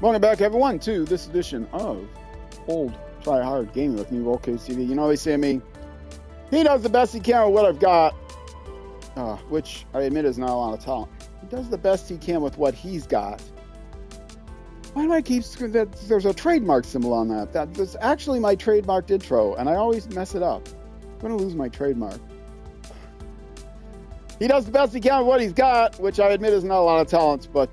Welcome back, everyone, to this edition of Old Try Hard Gaming with me, RollCaseTV. You know, they say to me, he does the best he can with what I've got, which I admit is not a lot of talent. He does the best he can with what he's got. Why do I keep that? There's a trademark symbol on that. That's actually my trademarked intro, and I always mess it up. I'm going to lose my trademark. He does the best he can with what he's got, which I admit is not a lot of talent, but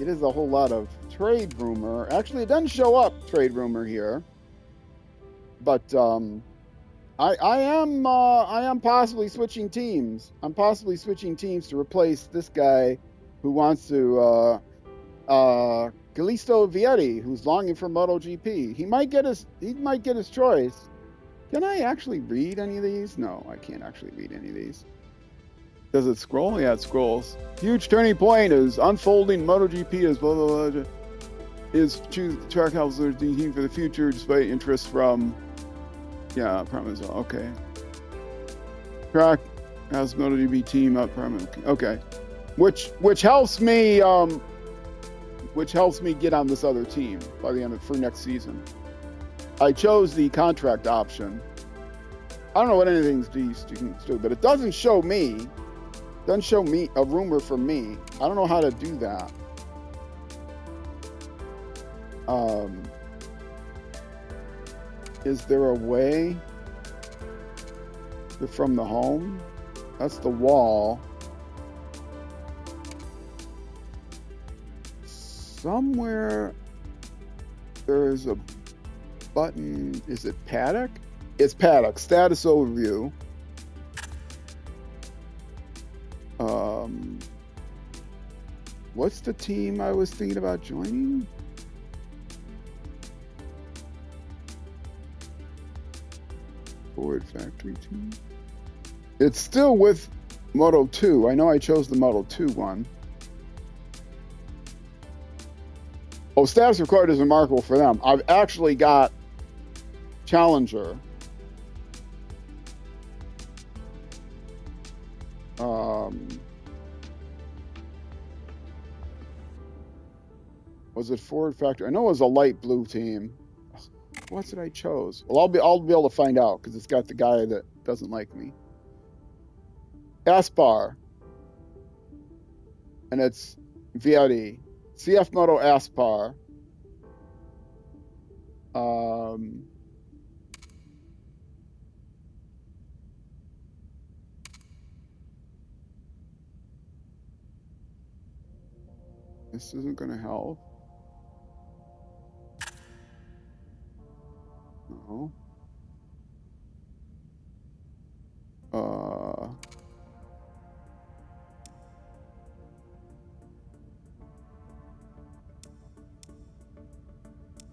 it is a whole lot of trade rumor. Actually, it doesn't show up trade rumor here, but I am possibly switching teams. I'm possibly switching teams to replace this guy who wants to Galisto Vietti, who's longing for MotoGP. He might get his choice. Can I actually read any of these? No, I can't actually read any of these. Does it scroll? Yeah, it scrolls. Huge turning point is unfolding MotoGP as blah, blah, blah, is choose track house team for the future despite interest from, yeah, promise. Okay. Track has MotoGP team up, promise. Okay. Which helps me get on this other team by the end for next season. I chose the contract option. I don't know what anything's do, but it doesn't show me. Doesn't show me a rumor for me. I don't know how to do that. Is there a way from the home? That's the wall. Somewhere there is a button. Is it paddock? It's paddock. Status overview. What's the team I was thinking about joining? Ford factory team. It's still with Moto2. I know I chose the Moto2 one. Oh, status recorded is remarkable for them. I've actually got Challenger. Was it Ford Factory? I know it was a light blue team. What did I chose? Well, I'll be able to find out because it's got the guy that doesn't like me. S.r.l. And it's Vietti. CF Moto S.r.l. This isn't going to help. No.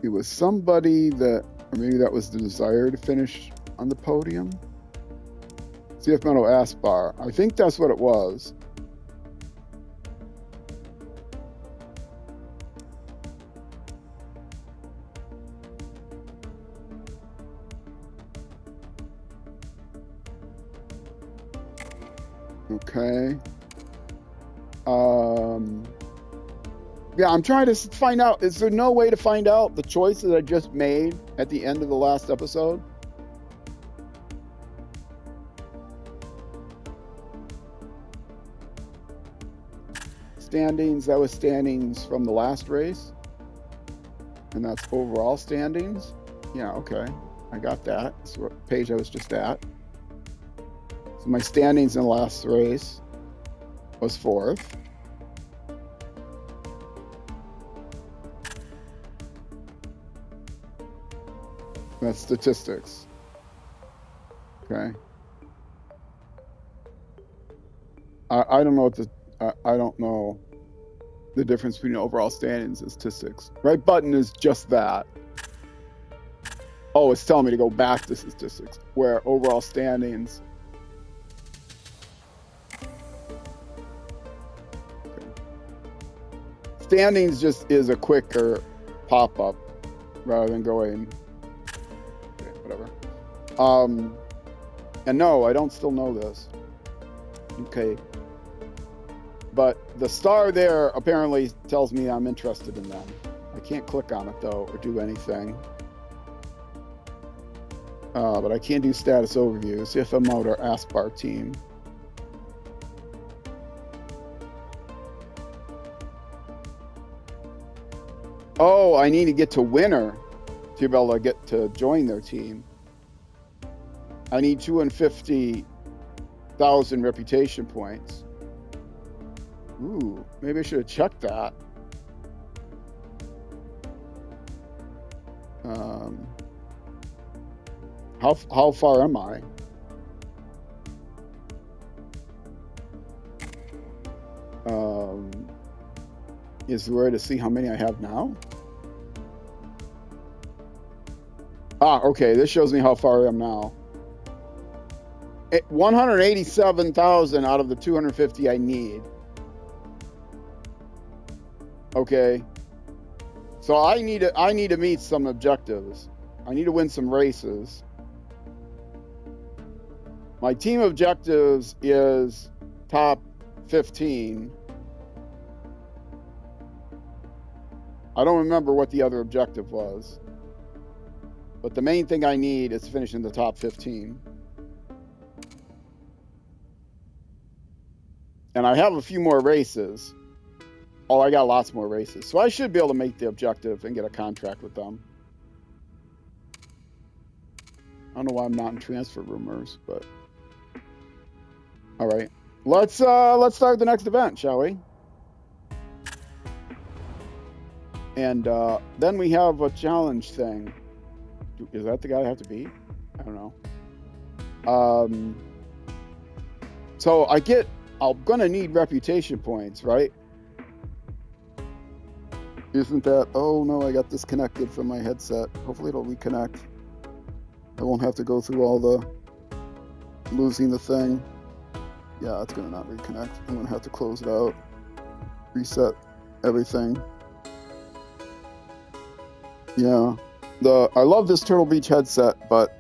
It was somebody that, or maybe that was the desire to finish on the podium. CF Moto S.r.l. I think that's what it was. Okay. Yeah, I'm trying to find out. Is there no way to find out the choice that I just made at the end of the last episode? Standings, that was standings from the last race. And that's overall standings. Yeah, okay. I got that. That's what page I was just at. So my standings in the last race was 4th. That's statistics. Okay. I don't know what I don't know the difference between overall standings and statistics. Right button is just that. Oh, it's telling me to go back to statistics, where overall standings. Okay. Standings just is a quicker pop-up rather than going. Whatever. And no, I don't still know this. Okay. But the star there apparently tells me I'm interested in them. I can't click on it though or do anything. But I can do status overview. CFM Motor S.r.l team. Oh, I need to get to winner to be able to get to join their team. I need 250,000 reputation points. Ooh, maybe I should have checked that. How far am I? Is there a way to see how many I have now? Ah, okay. This shows me how far I am now. 187,000 out of the 250 I need. Okay. So I need to meet some objectives. I need to win some races. My team objectives is top 15. I don't remember what the other objective was. But the main thing I need is to finish in the top 15. And I have a few more races. Oh, I got lots more races. So I should be able to make the objective and get a contract with them. I don't know why I'm not in transfer rumors, but all right. Let's start the next event, shall we? And then we have a challenge thing. Is that the guy I have to beat? I don't know. So I'm gonna need reputation points, right? Isn't that? Oh no, I got disconnected from my headset. Hopefully it'll reconnect. I won't have to go through all the losing the thing. Yeah, it's gonna not reconnect. I'm gonna have to close it out, reset everything. Yeah, I love this Turtle Beach headset, but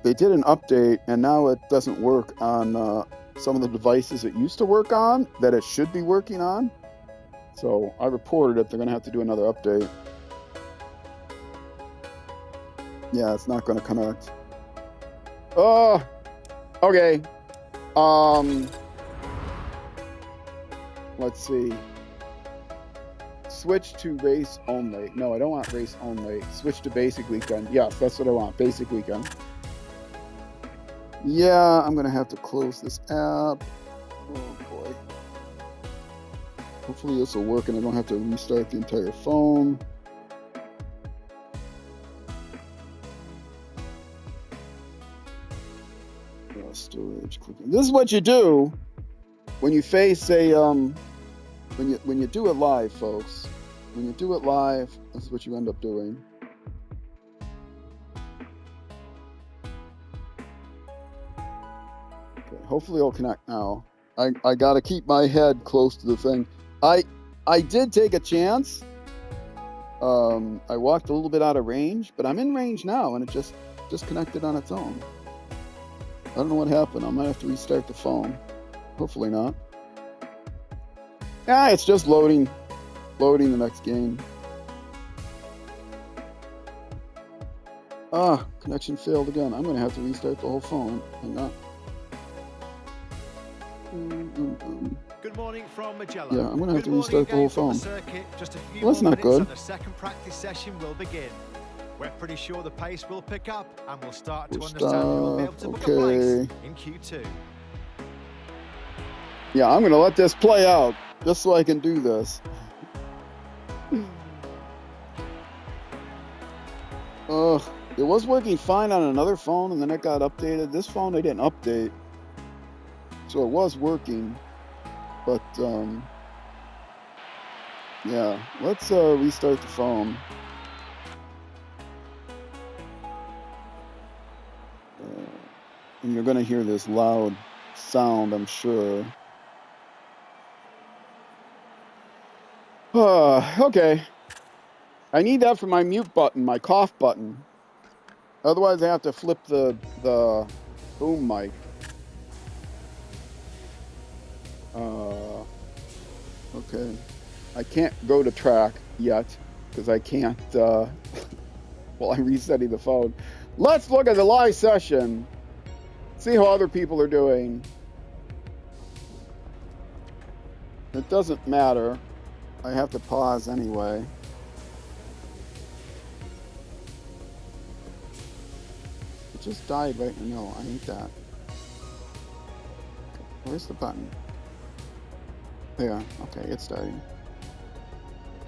they did an update and now it doesn't work on some of the devices it used to work on that it should be working on. So I reported it. They're gonna have to do another update. Yeah, it's not gonna connect. Oh, okay. Let's see. Switch to race only. No, I don't want race only. Switch to basic weekend. Yes, that's what I want. Basic weekend. Yeah, I'm gonna have to close this app. Oh boy. Hopefully this will work and I don't have to restart the entire phone. Storage clicking. This is what you do when you face a when you do it live, folks. When you do it live, this is what you end up doing. Okay, hopefully it'll connect now. I gotta keep my head close to the thing. I did take a chance. I walked a little bit out of range, but I'm in range now, and it just connected on its own. I don't know what happened. I might have to restart the phone. Hopefully not. Ah, it's just loading the next game. Ah, connection failed again. I'm going to have to restart the whole phone. Hang on. Good morning from Magellan. Yeah, I'm going to have to restart the whole phone. Just a few well, that's not good. And the second practice session will begin. We're pretty sure the pace will pick up and we'll start to understand who will be able to book a place in Q2. Yeah, I'm going to let this play out just so I can do this. It was working fine on another phone and then it got updated. This phone they didn't update. So it was working. But yeah, let's restart the phone. And you're going to hear this loud sound, I'm sure. Okay. I need that for my mute button, my cough button. Otherwise, I have to flip the boom mic. Okay. I can't go to track yet. because I can't, while I'm resetting the phone. Let's look at the live session. See how other people are doing. It doesn't matter. I have to pause anyway. It just died right in the middle. I hate that. Where's the button? There. Okay, it's starting.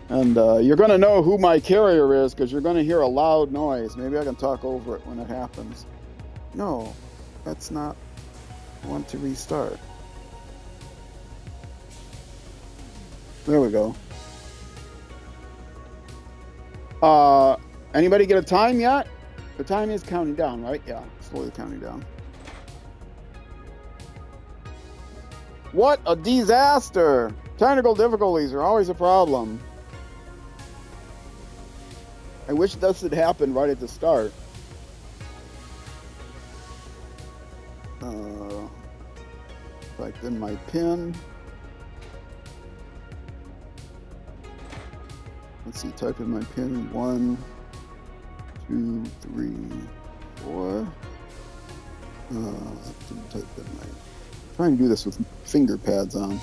And you're going to know who my carrier is because you're going to hear a loud noise. Maybe I can talk over it when it happens. No, that's not. I want to restart. There we go. Anybody get a time yet? The time is counting down, right? Yeah, slowly counting down. What a disaster! Technical difficulties are always a problem. I wish this had happened right at the start. Typed in my PIN. Let's see, type in my PIN. 1, 2, 3, 4. Didn't type in my. I'm trying to do this with finger pads on.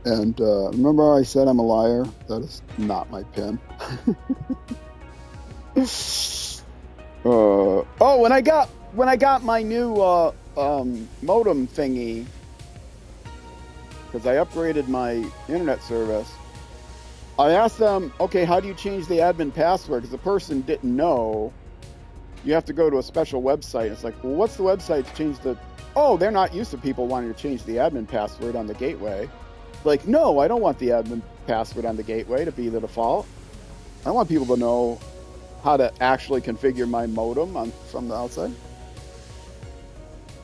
And remember I said I'm a liar? That is not my PIN. Oh, when I got my new modem thingy, because I upgraded my internet service, I asked them, okay, how do you change the admin password? Because the person didn't know. You have to go to a special website. It's like, well, what's the website to change the... Oh, they're not used to people wanting to change the admin password on the gateway. Like, no, I don't want the admin password on the gateway to be the default. I want people to know how to actually configure my modem from the outside.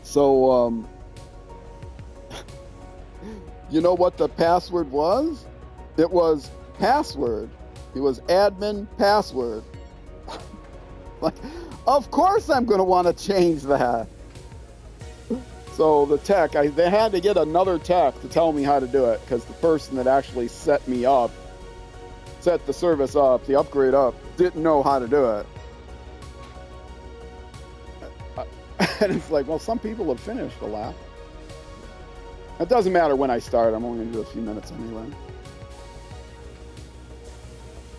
So, you know what the password was? It was password. It was admin password. Like, of course I'm going to want to change that. So the tech, they had to get another tech to tell me how to do it because the person that actually set the service up, the upgrade up, didn't know how to do it. And it's like, well, some people have finished a lap. It doesn't matter when I start. I'm only going to do a few minutes anyway.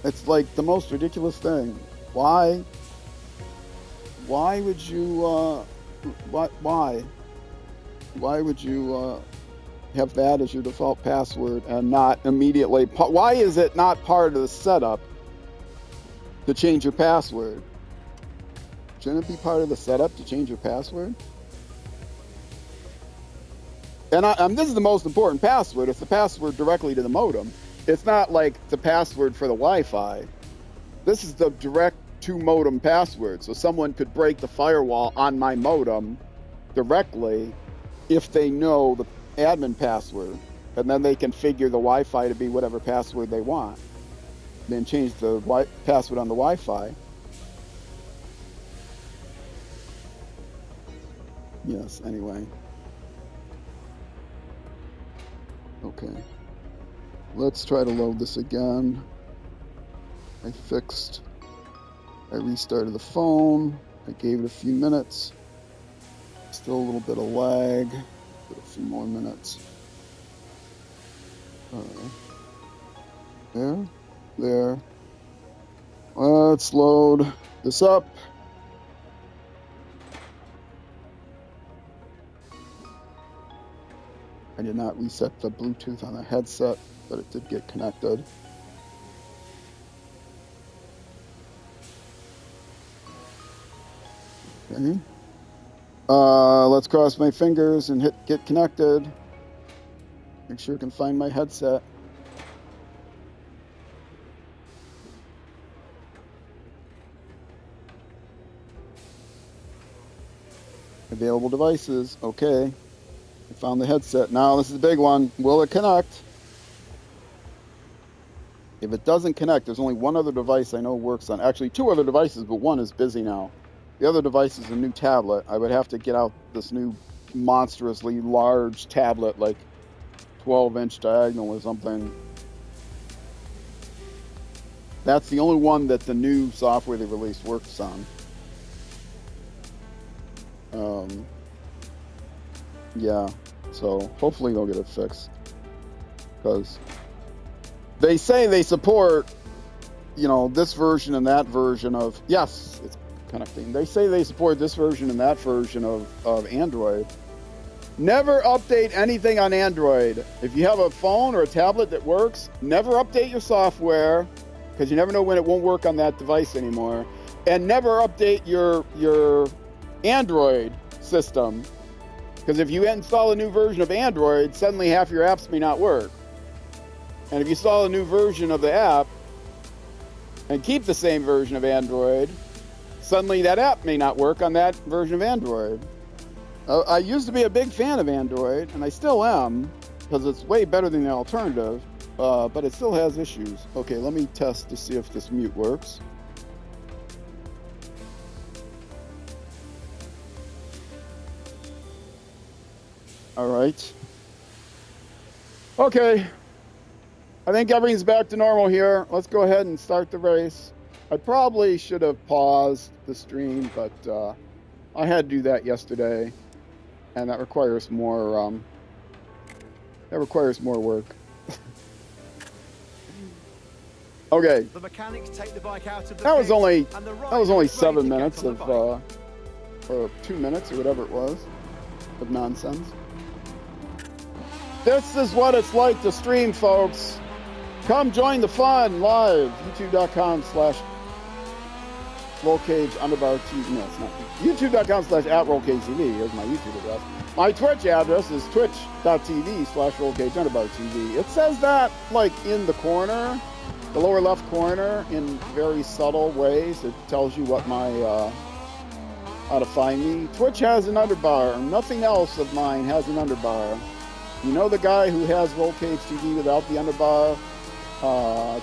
It's like the most ridiculous thing. Why would you, why would you have that as your default password and not immediately... Why is it not part of the setup to change your password? Shouldn't it be part of the setup to change your password? And this is the most important password. It's the password directly to the modem. It's not like the password for the Wi-Fi. This is the direct to modem password. So someone could break the firewall on my modem directly if they know the admin password, and then they can configure the Wi-Fi to be whatever password they want. Then change the password on the Wi-Fi. Yes, anyway. Okay. Let's try to load this again. I restarted the phone. I gave it a few minutes. Still a little bit of lag. A few more minutes. There. Let's load this up. I did not reset the Bluetooth on the headset, but it did get connected. Okay. Let's cross my fingers and hit get connected. Make sure I can find my headset. Available devices. Okay. I found the headset. Now this is a big one. Will it connect? If it doesn't connect, there's only one other device I know works on. Actually, two other devices, but one is busy now. The other device is a new tablet. I would have to get out this new monstrously large tablet, like 12-inch diagonal or something. That's the only one that the new software they released works on. Yeah, so hopefully they'll get it fixed, because they say they support, you know, this version and that version of, yes, it's connecting. They say they support this version and that version of Android. Never update anything on Android. If you have a phone or a tablet that works, never update your software, because you never know when it won't work on that device anymore. And never update your Android system, because if you install a new version of Android, suddenly half your apps may not work. And if you install a new version of the app and keep the same version of Android, suddenly that app may not work on that version of Android. I used to be a big fan of Android, and I still am, because it's way better than the alternative, but it still has issues. Okay, let me test to see if this mute works. All right. Okay. I think everything's back to normal here. Let's go ahead and start the race. I probably should have paused the stream, but I had to do that yesterday, and that requires more work. Okay. The mechanics take the bike out of the that was only 7 7 minutes of or 2 minutes or whatever it was of nonsense. This is what it's like to stream, folks. Come join the fun live. YouTube.com/rollcage_TV. No, it's not. YouTube.com/@rollcagetv is my YouTube address. My Twitch address is twitch.tv/rollcage_TV. It says that like in the corner, the lower left corner, in very subtle ways. It tells you what my how to find me. Twitch has an underbar. Nothing else of mine has an underbar. You know the guy who has Roll Cage TV without the underbar?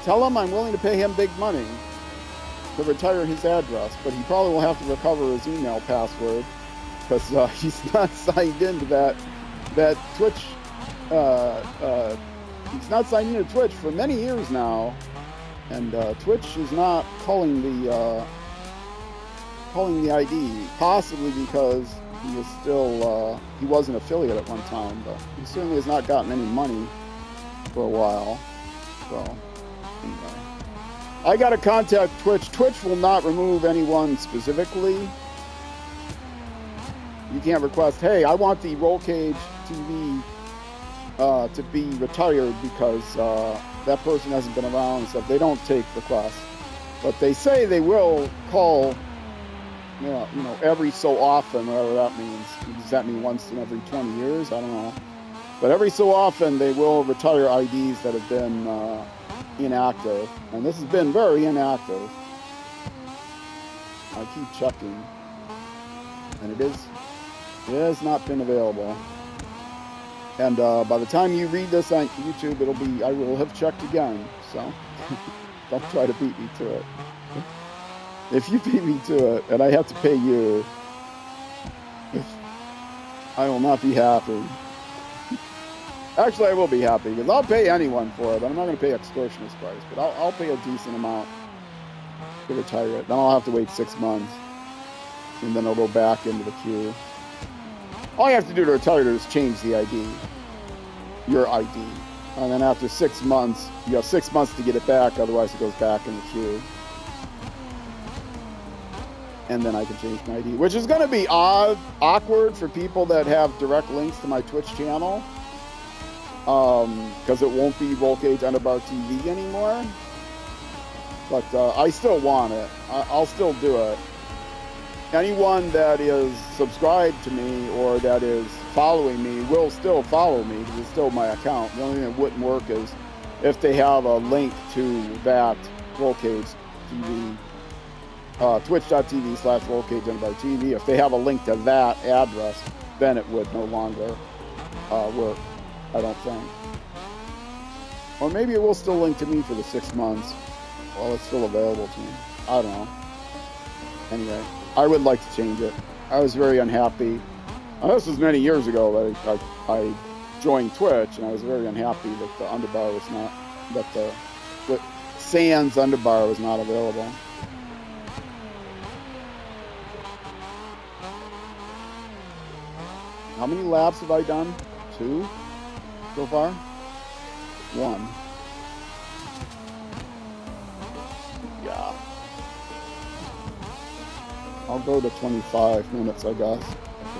Tell him I'm willing to pay him big money to retire his address, but he probably will have to recover his email password, because he's not signed into that Twitch. He's not signed into Twitch for many years now, and Twitch is not calling the ID, possibly because he is still he was an affiliate at one time, but he certainly has not gotten any money for a while. So anyway, I gotta contact Twitch. Twitch will not remove anyone specifically. You can't request, hey, I want the Roll Cage TV to be retired because that person hasn't been around and stuff. They don't take requests, but they say they will call. Yeah, you know, every so often, whatever that means. Does that mean once in every 20 years? I don't know. But every so often, they will retire IDs that have been inactive. And this has been very inactive. I keep checking. And it has not been available. And by the time you read this on YouTube, I will have checked again. So don't try to beat me to it. If you beat me to it and I have to pay you, I will not be happy. Actually, I will be happy, because I'll pay anyone for it, but I'm not going to pay extortionist price. But I'll pay a decent amount to retire it. Then I'll have to wait 6 months, and then I'll go back into the queue. All you have to do to retire it is change the ID, your ID. And then after 6 months, you have 6 months to get it back, otherwise it goes back in the queue. And then I can change my ID, which is going to be awkward for people that have direct links to my Twitch channel, because it won't be Roll Cage Underbar TV anymore. But I still want it. I'll still do it. Anyone that is subscribed to me or that is following me will still follow me, because it's still my account. The only thing that wouldn't work is if they have a link to that Roll Cage TV. Twitch.tv/rollcageunderbartv. If they have a link to that address, then it would no longer work, I don't think. Or maybe it will still link to me for the 6 months while it's still available to me. I don't know. Anyway, I would like to change it. I was very unhappy This was many years ago that I joined Twitch, and I was very unhappy that the underbar was not, that the sans underbar was not available. How many laps have I done? 2 so far? 1. Yeah. I'll go to 25 minutes, I guess.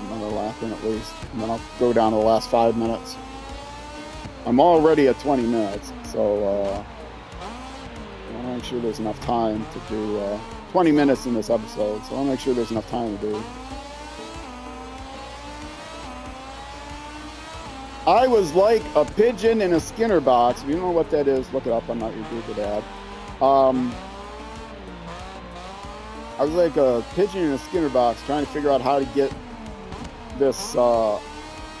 Another lap in at least. And then I'll go down to the last 5 minutes. I'm already at 20 minutes, so I want to make sure there's enough time to do 20 minutes in this episode, so I want to make sure there's enough time to do. I was like a pigeon in a Skinner box. If you don't know what that is, look it up. I'm not your Google dad. I was like a pigeon in a Skinner box trying to figure out how to get this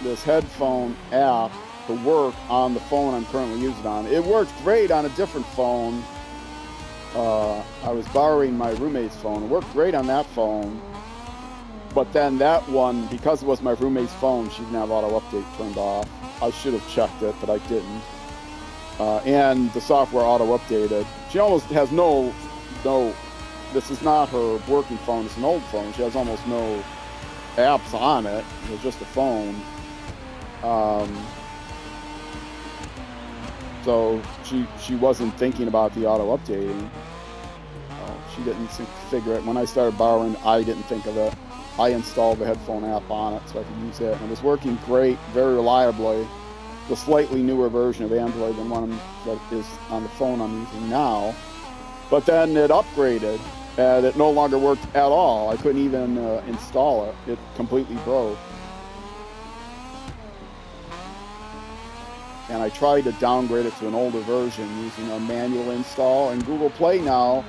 this headphone app to work on the phone I'm currently using on. It worked great on a different phone. I was borrowing my roommate's phone. It worked great on that phone. But then that one, because it was my roommate's phone, she didn't have auto update turned off. I should have checked it, but I didn't. And the software auto updated. She almost has no, this is not her working phone, it's an old phone. She has almost no apps on it. It was just a phone. So she wasn't thinking about the auto updating. She didn't figure it. When I started borrowing, I didn't think of it. I installed the headphone app on it so I could use it, and it was working great, very reliably. The slightly newer version of Android than one that is on the phone I'm using now. But then it upgraded, and it no longer worked at all. I couldn't even install it. It completely broke. And I tried to downgrade it to an older version using a manual install, and Google Play now,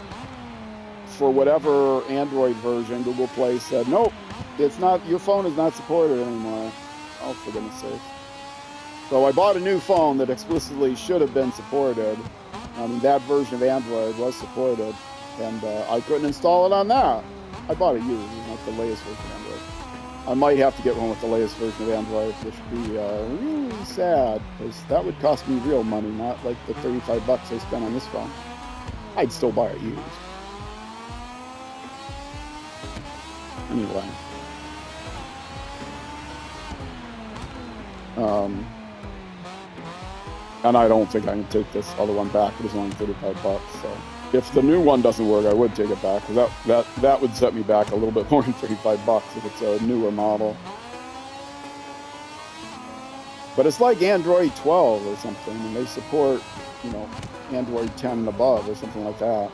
for whatever Android version, Google Play said, nope, it's not, your phone is not supported anymore. Oh, for goodness sake. So I bought a new phone that explicitly should have been supported. I mean, that version of Android was supported, and I couldn't install it on that. I bought a used, not the latest version of Android. I might have to get one with the latest version of Android, which would be really sad, because that would cost me real money, not like the $35 I spent on this phone. I'd still buy it used. Anyway. And I don't think I can take this other one back. It was only $35, so if the new one doesn't work, I would take it back, because that would set me back a little bit more than $35 if it's a newer model. But it's like Android 12 or something, and they support, you know, Android 10 and above or something like that.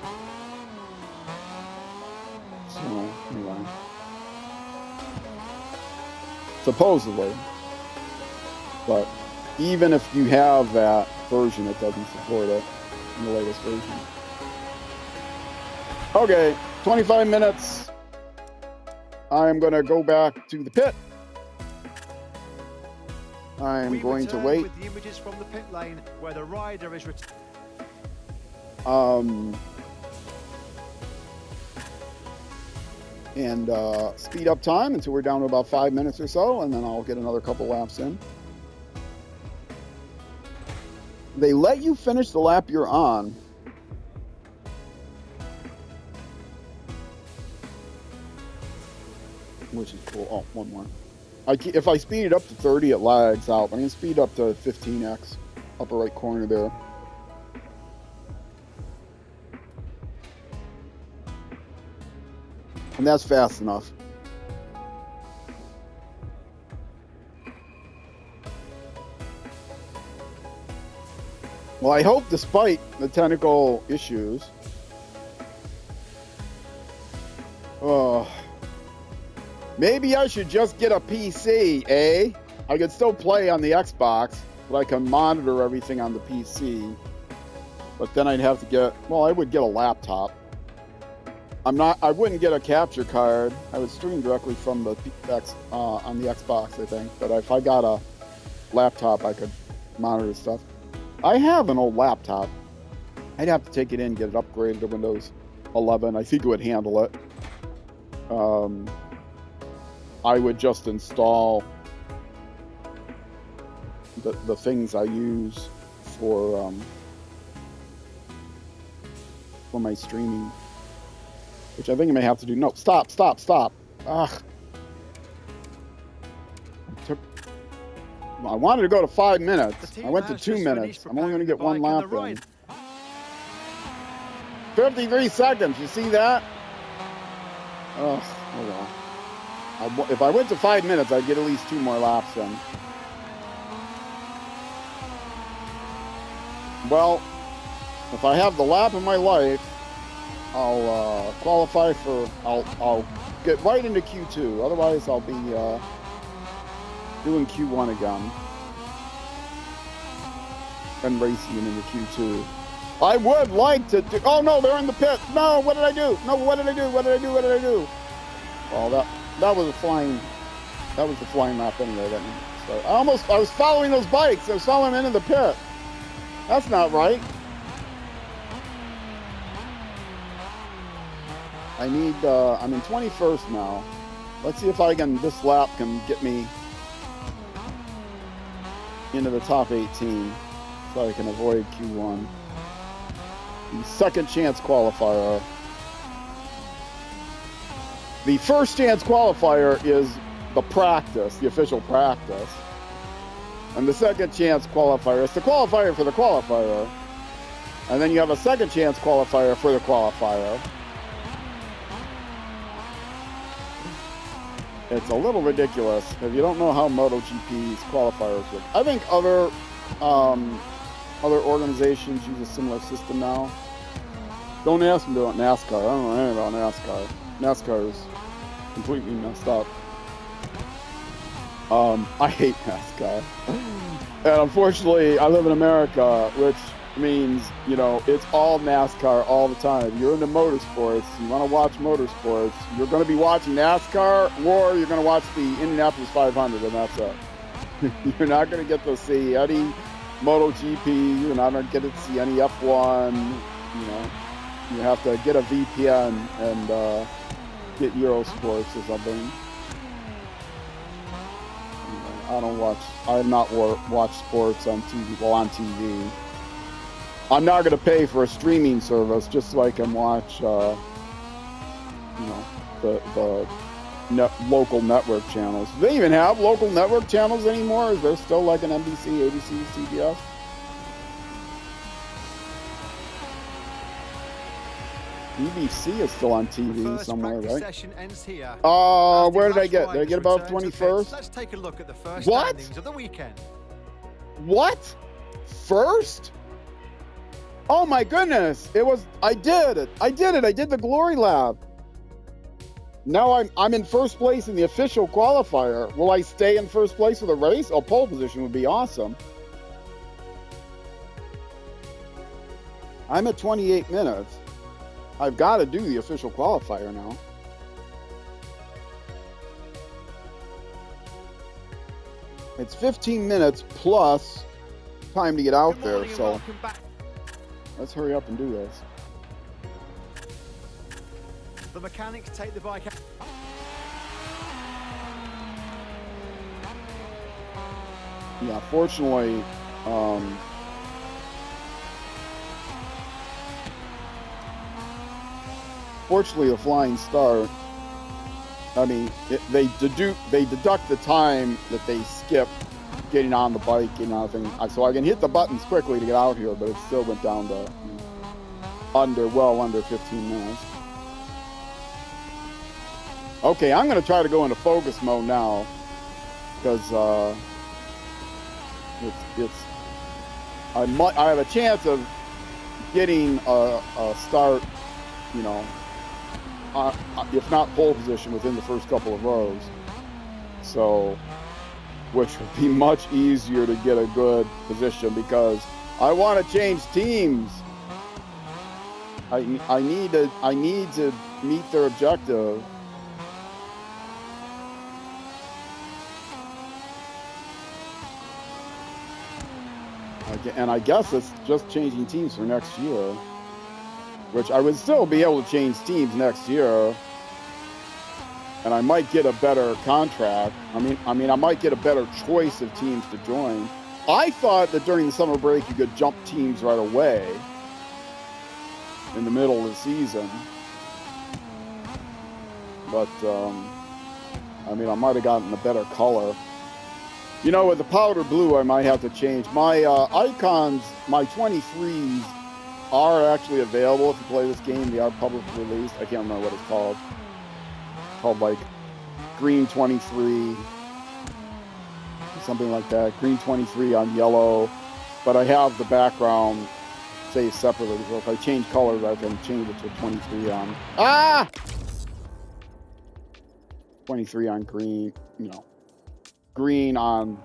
So anyway. Supposedly. But even if you have that version, it doesn't support it in the latest version. Okay, 25 minutes. I'm going to go back to the pit. I'm going to wait. With the images from the pit lane where the rider is and speed up time until we're down to about 5 minutes or so, and then I'll get another couple laps in. They let you finish the lap you're on. Which is cool. Oh, one more. If I speed it up to 30, it lags out. I can speed up to 15x, upper right corner there. And that's fast enough. Well, I hope despite the technical issues, maybe I should just get a PC, eh? I could still play on the Xbox, but I can monitor everything on the PC. But then I'd have to get, well, I would get a laptop. I wouldn't get a capture card. I would stream directly from the on the Xbox, I think. But if I got a laptop, I could monitor stuff. I have an old laptop. I'd have to take it in, get it upgraded to Windows 11. I think it would handle it. I would just install the things I use for my streaming, which I think I may have to do. No, stop. Ugh. I wanted to go to 5 minutes. I went to 2 minutes. I'm only going to get one lap in. 53 seconds. You see that? Oh well. If I went to 5 minutes, I'd get at least 2 more laps in. Well, if I have the lap of my life, I'll qualify for. I'll get right into Q2. Otherwise, I'll be doing Q1 again and racing into Q2. I would like to do. Oh no, they're in the pit. No, what did I do? No, what did I do? What did I do? What did I do? Well, that was a flying. That was the flying lap anyway. So I was following those bikes. I was following them into the pit. That's not right. I need. I'm in 21st now. Let's see if this lap can get me into the top 18, so I can avoid Q1. The second chance qualifier. The first chance qualifier is the practice, the official practice. And the second chance qualifier is the qualifier for the qualifier. And then you have a second chance qualifier for the qualifier. It's a little ridiculous if you don't know how MotoGP's qualifiers work. I think other organizations use a similar system now. Don't ask me about NASCAR. I don't know anything about NASCAR. NASCAR is completely messed up. I hate NASCAR. And unfortunately, I live in America, which means, it's all NASCAR all the time. You're into motorsports, you want to watch motorsports, you're going to be watching NASCAR, or you're going to watch the Indianapolis 500, and that's it. You're not going to get to see any MotoGP, you're not going to get to see any F1, You have to get a VPN and get Eurosports or something. I have not watched sports on TV, on TV. I'm not going to pay for a streaming service just so I can watch, the local network channels. Do they even have local network channels anymore? Is there still like an NBC, ABC, CBS? BBC is still on TV somewhere, right? Where did I get? Did I get above 21st? Let's take a look at the first standings of the weekend. What? First? Oh my goodness! I did it! I did the Glory Lab. Now I'm in first place in the official qualifier. Will I stay in first place for the race? Oh, pole position would be awesome. I'm at 28 minutes. I've got to do the official qualifier now. It's 15 minutes plus time to get out there, so let's hurry up and do this. The mechanics take the bike out. Yeah, fortunately, the Flying Star, I mean, they deduct the time that they skip getting on the bike, so I can hit the buttons quickly to get out here, but it still went down to well under 15 minutes. Okay, I'm going to try to go into focus mode now, because I have a chance of getting a start, if not pole position within the first couple of rows. So, which would be much easier to get a good position, because I want to change teams. I need to meet their objective. And I guess it's just changing teams for next year, which I would still be able to change teams next year. and I might get a better contract. I mean, I might get a better choice of teams to join. I thought that during the summer break you could jump teams right away in the middle of the season, but I mean, I might have gotten a better color. You know, with the powder blue, I might have to change my icons. My 23s are actually available if you play this game. They are publicly released. I can't remember what it's called. Called like green 23, something like that. Green 23 on yellow, but I have the background saved separately. So if I change colors, I can change it to 23 on 23 on green. You know, green on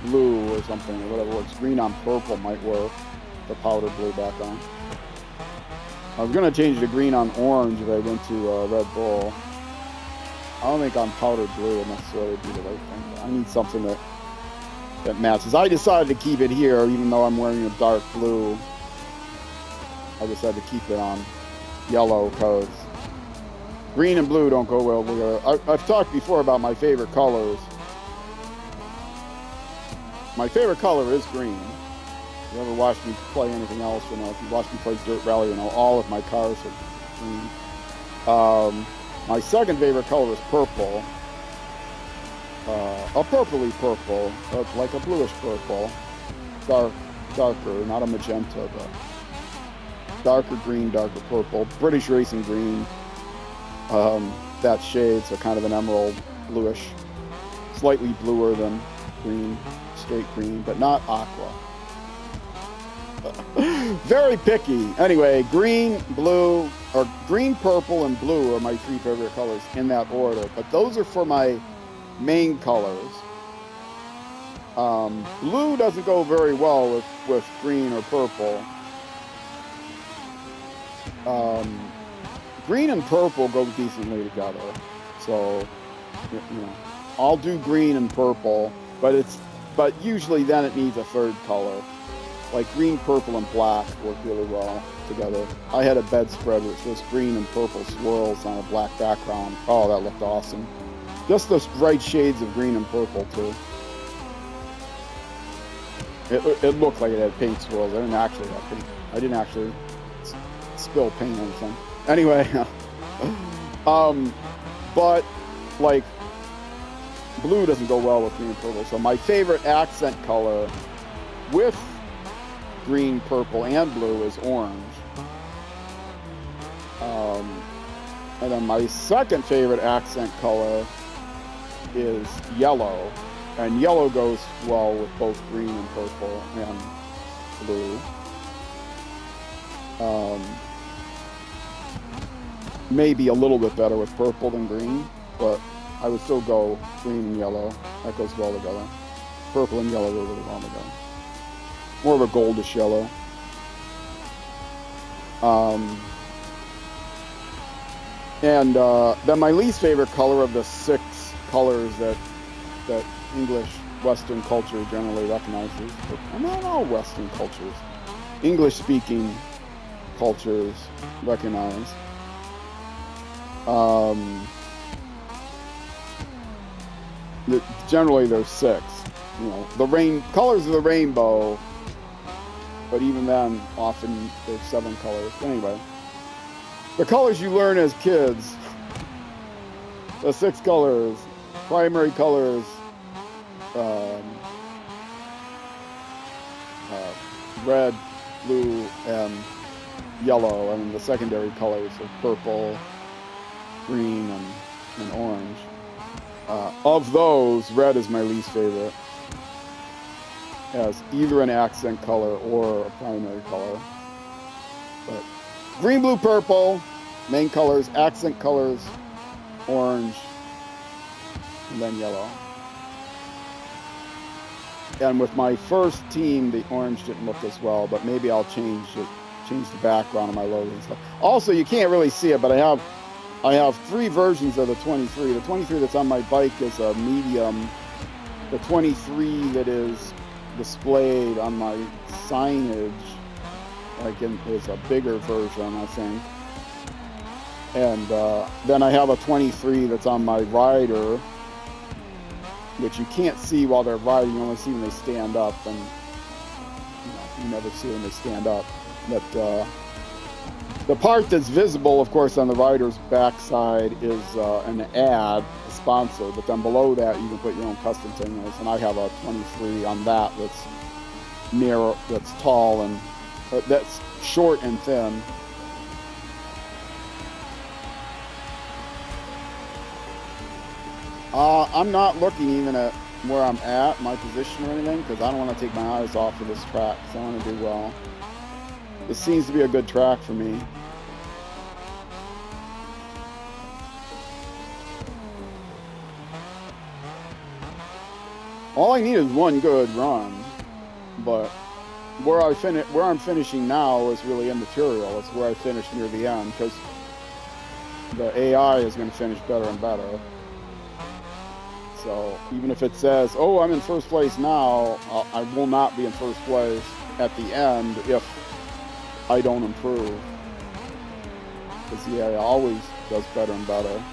blue or something, or whatever works. Green on purple might work. The powder blue background. I was gonna change it to green on orange if I went to Red Bull. I don't think on powder blue would necessarily be the right thing. I need something that matches. I decided to keep it here, even though I'm wearing a dark blue. I decided to keep it on yellow because green and blue don't go well together. I've talked before about my favorite colors. My favorite color is green. If you ever watched me play anything else, you know, if you watch me play Dirt Rally, you know, all of my cars are green. My second favorite color is purple. A purpley purple, like a bluish purple. Darker, not a magenta, but darker green, darker purple. British Racing green. That shade, so kind of an emerald bluish. Slightly bluer than green, straight green, but not aqua. Very picky. Anyway, green, blue, or green, purple, and blue are my three favorite colors in that order. But those are for my main colors. Blue doesn't go very well with green or purple. Green and purple go decently together. So, you know, I'll do green and purple, but usually then it needs a third color. Like green, purple, and black work really well together. I had a bedspread which was green and purple swirls on a black background. Oh, that looked awesome. Just those bright shades of green and purple too. It looked like it had paint swirls. I didn't actually have paint. I didn't actually spill paint on anything. Anyway, but like blue doesn't go well with green and purple. So my favorite accent color with green, purple, and blue is orange. And then my second favorite accent color is yellow. And yellow goes well with both green and purple and blue. Maybe a little bit better with purple than green, but I would still go green and yellow. That goes well together. Purple and yellow go really well together. More of a goldish yellow. And then my least favorite color of the 6 colors that English Western culture generally recognizes, but not all Western cultures, English-speaking cultures recognize. Generally there's 6. You know, the colors of the rainbow, but even then, often there's 7 colors. But anyway, the colors you learn as kids, the 6 colors, primary colors, red, blue, and yellow, and the secondary colors of purple, green, and orange. Of those, red is my least favorite, as either an accent color or a primary color. But green, blue, purple, main colors, accent colors, orange, and then yellow. And with my first team, the orange didn't look as well, but maybe I'll change the background of my logo and stuff. Also, you can't really see it, but I have 3 versions of the 23. The 23 that's on my bike is a medium. The 23 that is displayed on my signage, is a bigger version, I think. And then I have a 23 that's on my rider, which you can't see while they're riding. You only see when they stand up, and you never see when they stand up. But the part that's visible, of course, on the rider's backside is an ad, a sponsor. But then below that, you can put your own custom signals. And I have a 23 on that that's narrow, that's tall, and that's short and thin. I'm not looking even at where I'm at, my position or anything, because I don't want to take my eyes off of this track, because I want to do well. This seems to be a good track for me. All I need is one good run, but where I'm finishing now is really immaterial. It's where I finish near the end, because the AI is going to finish better and better. So even if it says, oh, I'm in first place now, I will not be in first place at the end if I don't improve. Because the AI always does better and better.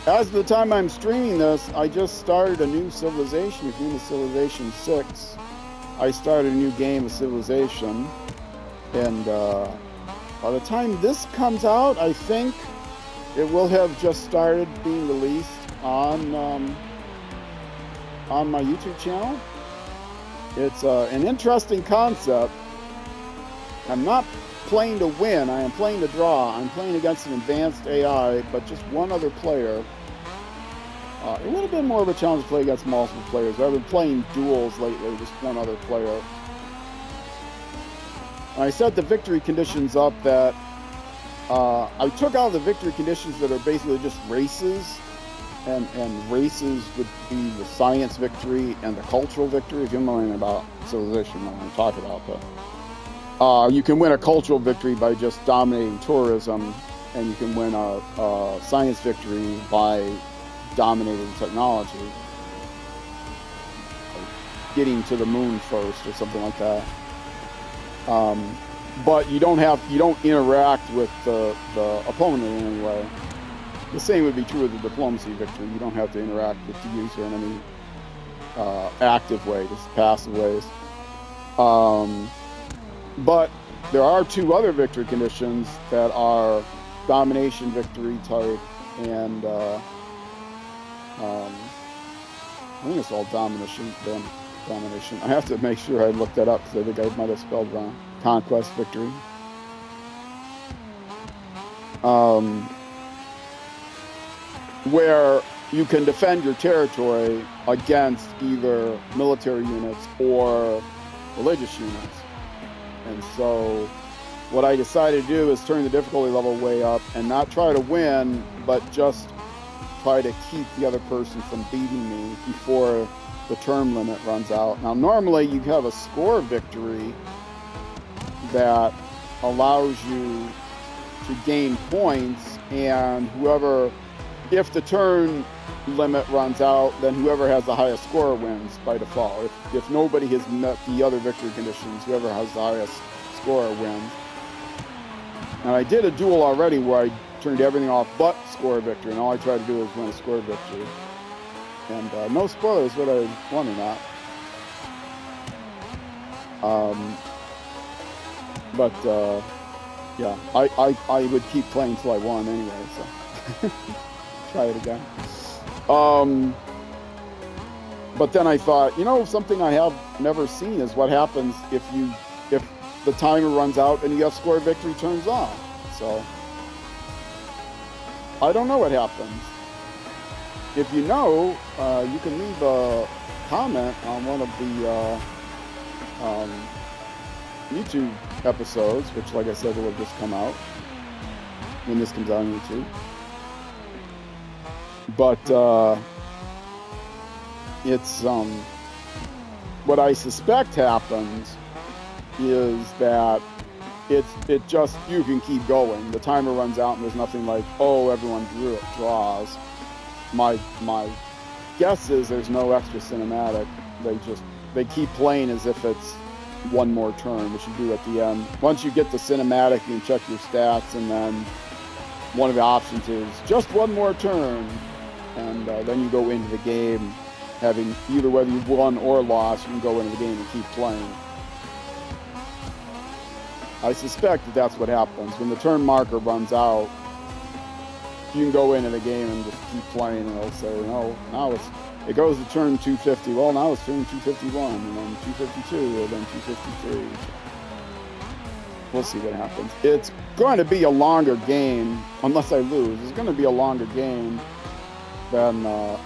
As of the time I'm streaming this, I just started a new civilization. If you're in Civilization 6, I started a new game of Civilization. And by the time this comes out, I think it will have just started being released on my YouTube channel. It's an interesting concept. I'm not playing to win, I am playing to draw. I'm playing against an advanced AI, but just one other player. It would have been more of a challenge to play against multiple players. I've been playing duels lately, just one other player. I set the victory conditions up that I took out the victory conditions that are basically just races, and races would be the science victory and the cultural victory. If you know anything about Civilization, I don't want to talk about, but you can win a cultural victory by just dominating tourism, and you can win a science victory by dominating technology, like getting to the moon first or something like that. But you don't interact with the opponent in any way. The same would be true of the diplomacy victory. You don't have to interact with the user in any active way, just passive ways. But there are two other victory conditions that are domination victory type, and I think it's all domination. I have to make sure I look that up, because I think I might have spelled wrong. Conquest victory. Where you can defend your territory against either military units or religious units. And so what I decided to do is turn the difficulty level way up and not try to win, but just try to keep the other person from beating me before the term limit runs out. Now, normally you have a score victory that allows you to gain points, and if the turn limit runs out, then whoever has the highest score wins by default. If nobody has met the other victory conditions, whoever has the highest score wins. And I did a duel already where I turned everything off but score victory, and all I tried to do was win a score victory. And no spoilers whether I won or not. But yeah, I would keep playing till I won anyway, so try it again. But then I thought, something I have never seen is what happens if the timer runs out and you have score victory turns on. So I don't know what happens. If you know, you can leave a comment on one of the YouTube episodes, which, like I said, will have just come out when this comes out on YouTube. But it's what I suspect happens is that it just, you can keep going. The timer runs out and there's nothing like, oh, everyone draws. My guess is there's no extra cinematic. They keep playing as if it's one more turn, which you do at the end. Once you get the cinematic, you can check your stats, and then one of the options is just one more turn, and then you go into the game having either whether you've won or lost, you can go into the game and keep playing. I suspect that that's what happens. When the turn marker runs out, you can go into the game and just keep playing, and it'll say, no, now it goes to turn 250. Well, now it's turn 251, and then 252, and then 253. We'll see what happens. It's going to be a longer game, unless I lose. It's going to be a longer game than the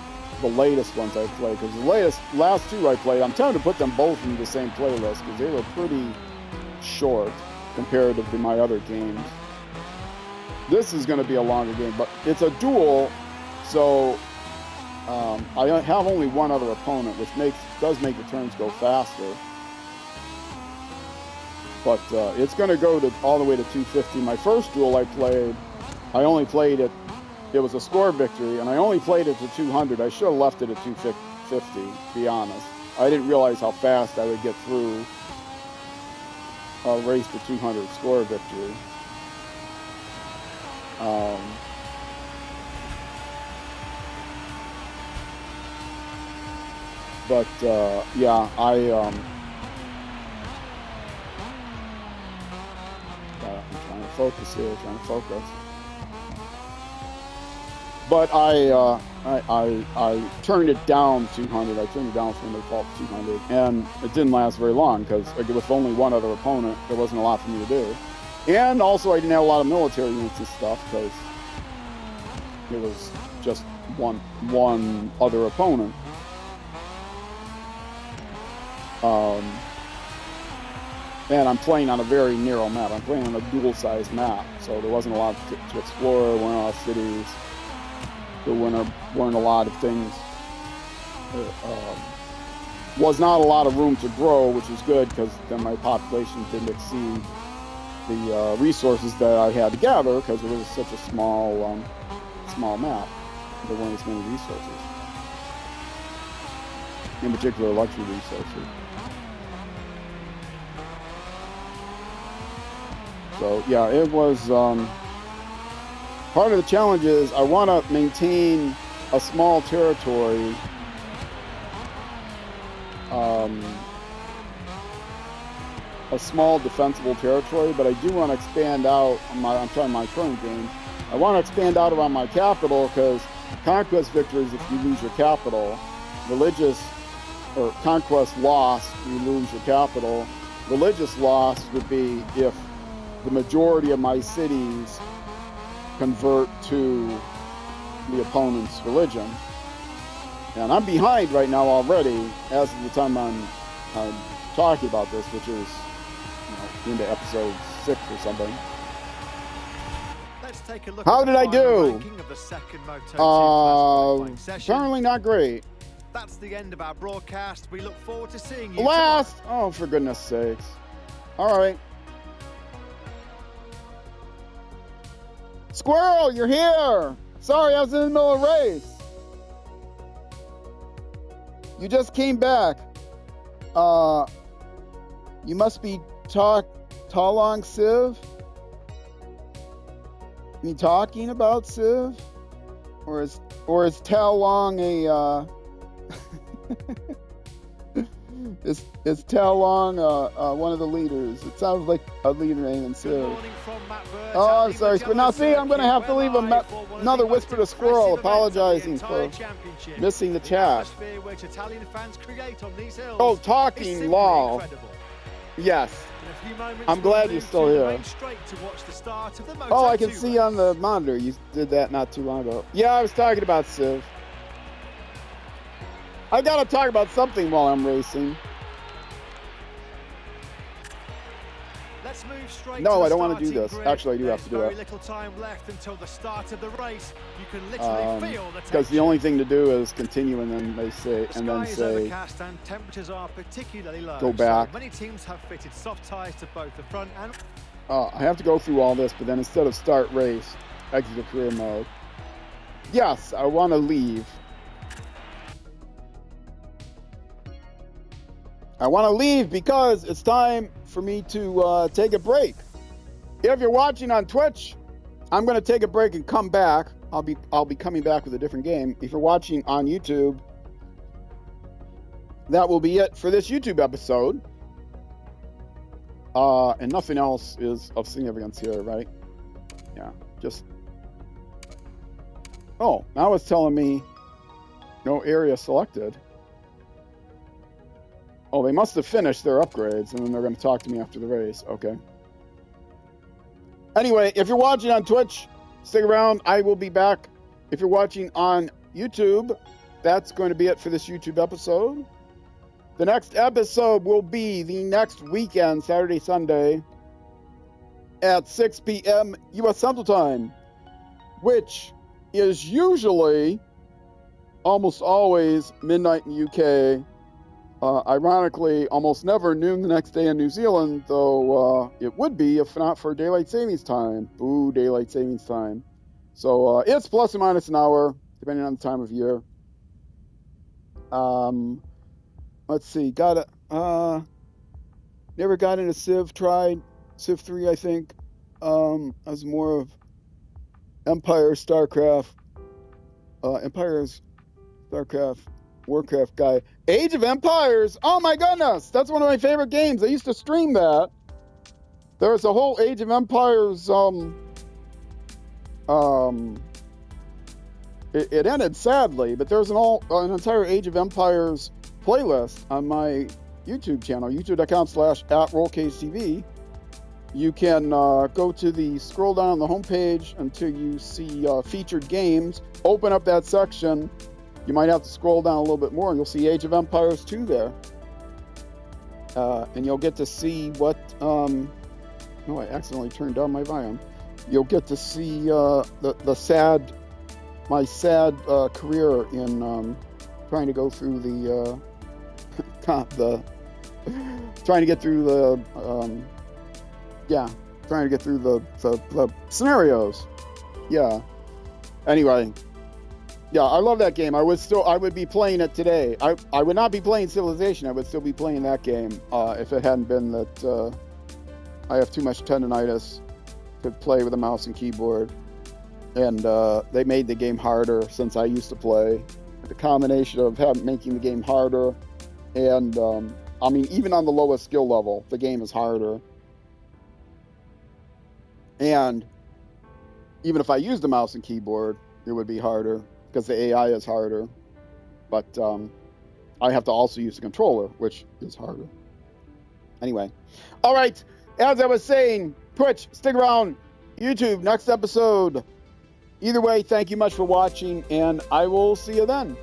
latest ones I played, because the last two I played, I'm tempted to put them both in the same playlist, because they were pretty short comparative to my other games. This is going to be a longer game, but it's a duel, so I have only one other opponent, which does make the turns go faster. But it's going to go all the way to 250. My first duel I played, I only played it. It was a score victory, and I only played it to 200. I should have left it at 250, to be honest. I didn't realize how fast I would get through a race to 200 score victory. But yeah, I'm trying to focus here, But I turned it down 200. I turned it down from default 200, and it didn't last very long because with only one other opponent, there wasn't a lot for me to do. And also, I didn't have a lot of military units and stuff because it was just one other opponent. And I'm playing on a very narrow map. I'm playing on a dual-sized map, so there wasn't a lot to explore. There weren't a lot of cities. There weren't a lot of things. Was not a lot of room to grow, which was good because then my population didn't exceed the resources that I had to gather because it was such a small map. There weren't as many resources, in particular luxury resources. So yeah, it was part of the challenge is I want to maintain a small territory, a small defensible territory, but I do want to expand out on my current game. I want to expand out around my capital because conquest victories if you lose your capital, religious or conquest loss you lose your capital. Religious loss would be if the majority of my cities convert to the opponent's religion. And I'm behind right now already as of the time I'm talking about this, which is into episode 6 or something. Let's take a look. How did I do? Of the second Moto2 apparently not great. That's the end of our broadcast. We look forward to seeing you last. tomorrow. Oh, for goodness sakes. All right. Squirrel, you're here. Sorry, I was in the middle of a race. You just came back. You must be Talong Civ. You talking about Civ? Or is Talong a is Talong one of the leaders? It sounds like a leader name in Civ. Oh, I'm sorry. Now see, I'm going to have to leave another Whisper to Squirrel apologizing for missing the chat. Oh, talking lol. Yes. I'm glad you're still here. Oh, I can see on the monitor. You did that not too long ago. Yeah, I was talking about Civ. I gotta talk about something while I'm racing. Let's move straight no, to I don't want to do this. Actually, I do have to do very it. little time left until the start of the race. You can literally feel the because the only thing to do is continue, and then they say, and temperatures are particularly low. Go back. So many teams have fitted soft tyres to both the front and. I have to go through all this, but then instead of start race, exit to career mode. Yes, I want to leave. I want to leave because it's time for me to take a break. If you're watching on Twitch, I'm going to take a break and come back. I'll be coming back with a different game. If you're watching on YouTube, that will be it for this YouTube episode. And nothing else is of significance here, right? Yeah, just... Oh, now it's telling me no area selected. Oh, they must have finished their upgrades, and then they're going to talk to me after the race. Okay. Anyway, if you're watching on Twitch, stick around. I will be back. If you're watching on YouTube, that's going to be it for this YouTube episode. The next episode will be the next weekend, Saturday, Sunday, at 6 p.m. U.S. Central Time, which is usually almost always midnight in UK. Ironically, almost never noon the next day in New Zealand, though it would be if not for daylight savings time. Boo, daylight savings time. So it's plus or minus an hour, depending on the time of year. Let's see. Never got into Civ. Tried Civ 3, I think. I was more of Empire, StarCraft, Warcraft guy. Age of Empires. Oh my goodness, that's one of my favorite games. I used to stream that. There's a whole Age of Empires. It ended sadly, but there's an entire Age of Empires playlist on my YouTube channel, youtube.com/@RollCageTV. You can go to the scroll down on the homepage until you see featured games. Open up that section. You might have to scroll down a little bit more, and you'll see Age of Empires 2 there. And you'll get to see what... I accidentally turned down my volume. You'll get to see my sad career in trying to go through trying to get through the scenarios. Yeah. Anyway. Yeah, I love that game. I would be playing it today. I would not be playing Civilization. I would still be playing that game if it hadn't been that I have too much tendonitis to play with a mouse and keyboard. And they made the game harder since I used to play. The combination of making the game harder and, even on the lowest skill level, the game is harder. And even if I used a mouse and keyboard, it would be harder, because the AI is harder, but I have to also use the controller, which is harder. Anyway, all right, as I was saying, Twitch, stick around, YouTube, next episode. Either way, thank you much for watching, and I will see you then.